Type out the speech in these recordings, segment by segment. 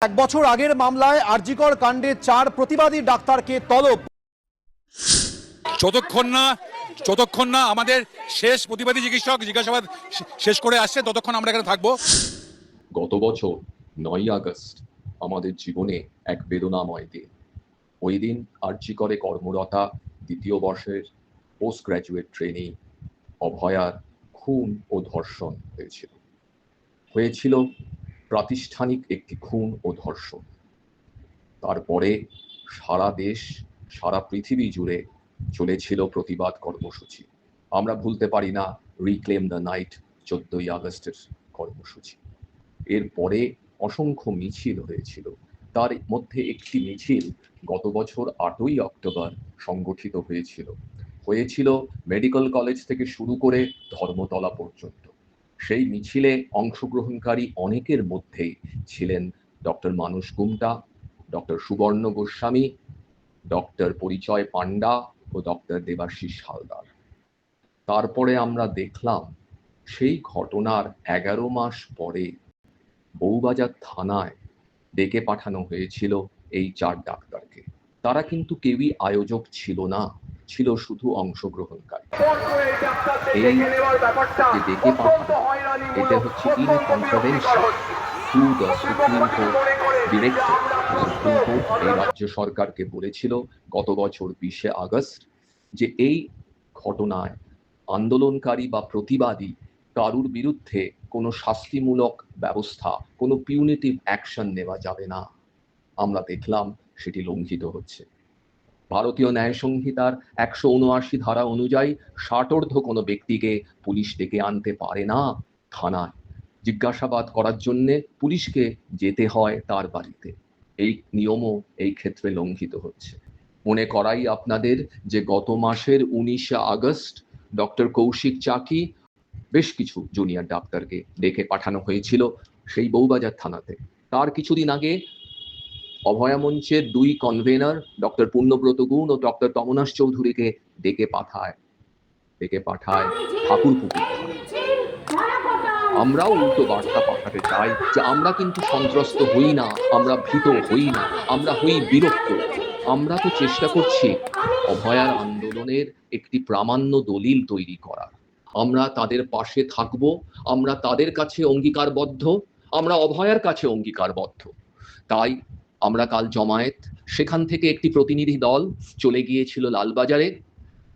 এক বছর আগের মামলায় আরজিকর কাণ্ডে 4 প্রতিবাদী ডাক্তারকে তলব। যতক্ষণ না আমাদের শেষ প্রতিবাদী চিকিৎসক জিজ্ঞাসাবাদ শেষ করে আসছে ততক্ষণ আমরা এখানে থাকবো। গত বছর 9ই আগস্ট আমাদের জীবনে এক বেদনাময় দিন। ওই দিন আরজিকরে কর্মরতা দ্বিতীয় বর্ষের পোস্ট গ্র্যাজুয়েট ট্রেনি অভয়ার খুন ও ধর্ষণ হয়েছিল প্রাতিষ্ঠানিক একটি খুন ও ধর্ষণ। তারপরে সারা দেশ সারা পৃথিবী জুড়ে চলেছিল প্রতিবাদ কর্মসূচি। আমরা ভুলতে পারি না রিক্লেম দ্য নাইট 14ই আগস্টের কর্মসূচি। এরপরে অসংখ্য মিছিল হয়েছিল। তার মধ্যে একটি মিছিল গত বছর 8ই অক্টোবর সংগঠিত হয়েছিল মেডিকেল কলেজ থেকে শুরু করে ধর্মতলা পর্যন্ত। সেই মিছিলে অংশগ্রহণকারী অনেকের মধ্যেই ছিলেন ডক্টর মানস গুমটা, ডক্টর সুবর্ণ গোস্বামী, ডক্টর পরিচয় পান্ডা ও ডক্টর দেবাশিস হালদার। তারপরে আমরা দেখলাম সেই ঘটনার 11 মাস পরে বউবাজার থানায় ডেকে পাঠানো হয়েছিল এই 4 ডাক্তারকে। তারা কিন্তু কেউই আয়োজক ছিল না, ছিল শুধু অংশগ্রহণকারী। এই ডেকে পাঠানো এটা হচ্ছে in confidential to the supreme court director. Supreme court এই রাজ্য সরকারকে বলেছিল গত বছর 20শে আগস্ট যে এই ঘটনায় আন্দোলনকারী বা প্রতিবাদী কারুর বিরুদ্ধে কোনো শাস্তিমূলক ব্যবস্থা, কোনো পিউনিটিভ অ্যাকশন নেওয়া যাবে না। আমরা দেখলাম সেটি লঙ্ঘিত হচ্ছে। ভারতীয় ন্যায় সংহিতার 179 ধারা অনুযায়ী ষাটোর্ধ্ব কোনো ব্যক্তিকে পুলিশ ডেকে আনতে পারে না থানায়। জিজ্ঞাসাবাদ করার জন্য পুলিশকে যেতে হয় তার বাড়িতে। এই নিয়মও এই ক্ষেত্রে লঙ্ঘিত হচ্ছে। মনে করাই আপনাদের যে গত মাসের 19শে আগস্ট ডক্টর কৌশিক চাকি বেশ কিছু জুনিয়র ডাক্তারকে ডেকে পাঠানো হয়েছিল সেই বউবাজার থানাতে। তার কিছুদিন আগে অভয়া মঞ্চের 2 কনভেনার ডক্টর পূর্ণব্রত গুণ ও ডক্টর তমনাশ চৌধুরীকে ডেকে পাঠায় ঠাকুরপুকুর থানা। আমরাও উল্টো বার্তা পাঠাতে চাই যে আমরা কিন্তু সন্ত্রস্ত হই না, আমরা ভীত হই না, আমরা হই বিরক্ত। আমরা তো চেষ্টা করছি অভয়ার আন্দোলনের একটি প্রামাণ্য দলিল তৈরি করার। আমরা তাদের পাশে থাকব, আমরা তাদের কাছে অঙ্গীকারবদ্ধ, আমরা অভয়ার কাছে অঙ্গীকারবদ্ধ। তাই আমরা কাল জমায়েত, সেখান থেকে একটি প্রতিনিধি দল চলে গিয়েছিল লালবাজারে।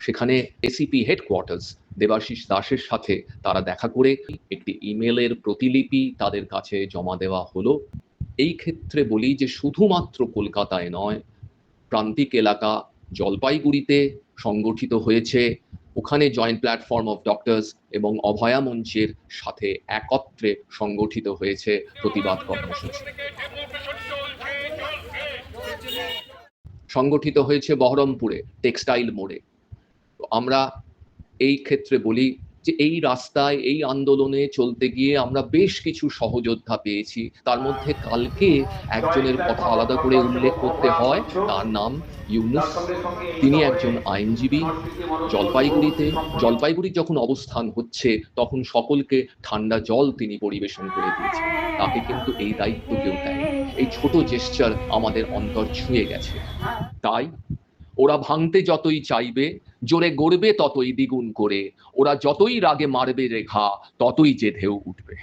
সেখানে এসিপি হেডকোয়ার্টার্স দেবাশিস দাসের সাথে তারা দেখা করে একটি ইমেলের প্রতিলিপি তাদের কাছে জমা দেওয়া হলো। এই ক্ষেত্রে বলি যে শুধুমাত্র কলকাতায় নয়, প্রান্তিক এলাকা জলপাইগুড়িতে সংগঠিত হয়েছে। ওখানে জয়েন্ট প্ল্যাটফর্ম অফ ডক্টরস এবং অভয়া মঞ্চের সাথে একত্রে সংগঠিত হয়েছে প্রতিবাদ কর্মসূচি। সংগঠিত হয়েছে বহরমপুরে টেক্সটাইল মোড়ে। আমরা এই ক্ষেত্রে বলি যে এই রাস্তায় এই আন্দোলনে চলতে গিয়ে আমরা বেশ কিছু সহযোদ্ধা পেয়েছি। তার মধ্যে কালকে একজনের কথা আলাদা করে উল্লেখ করতে হয়, তার নাম ইউনুস। তিনি একজন আইনজীবী। জলপাইগুড়ির যখন অবস্থান হচ্ছে তখন সকলকে ঠান্ডা জল তিনি পরিবেশন করে দিয়েছেন। তাকে কিন্তু এই দায়িত্ব কেউ দেয়। এই ছোট জেস্চার আমাদের অন্তর ছুঁয়ে গেছে। তাই ওরা ভাঙতে যতই চাইবে, জোরে গড়বে ততই দ্বিগুণ করে, ওরা যতই রাগে মারবে রেখা ততই যে ঢেউ উঠবে।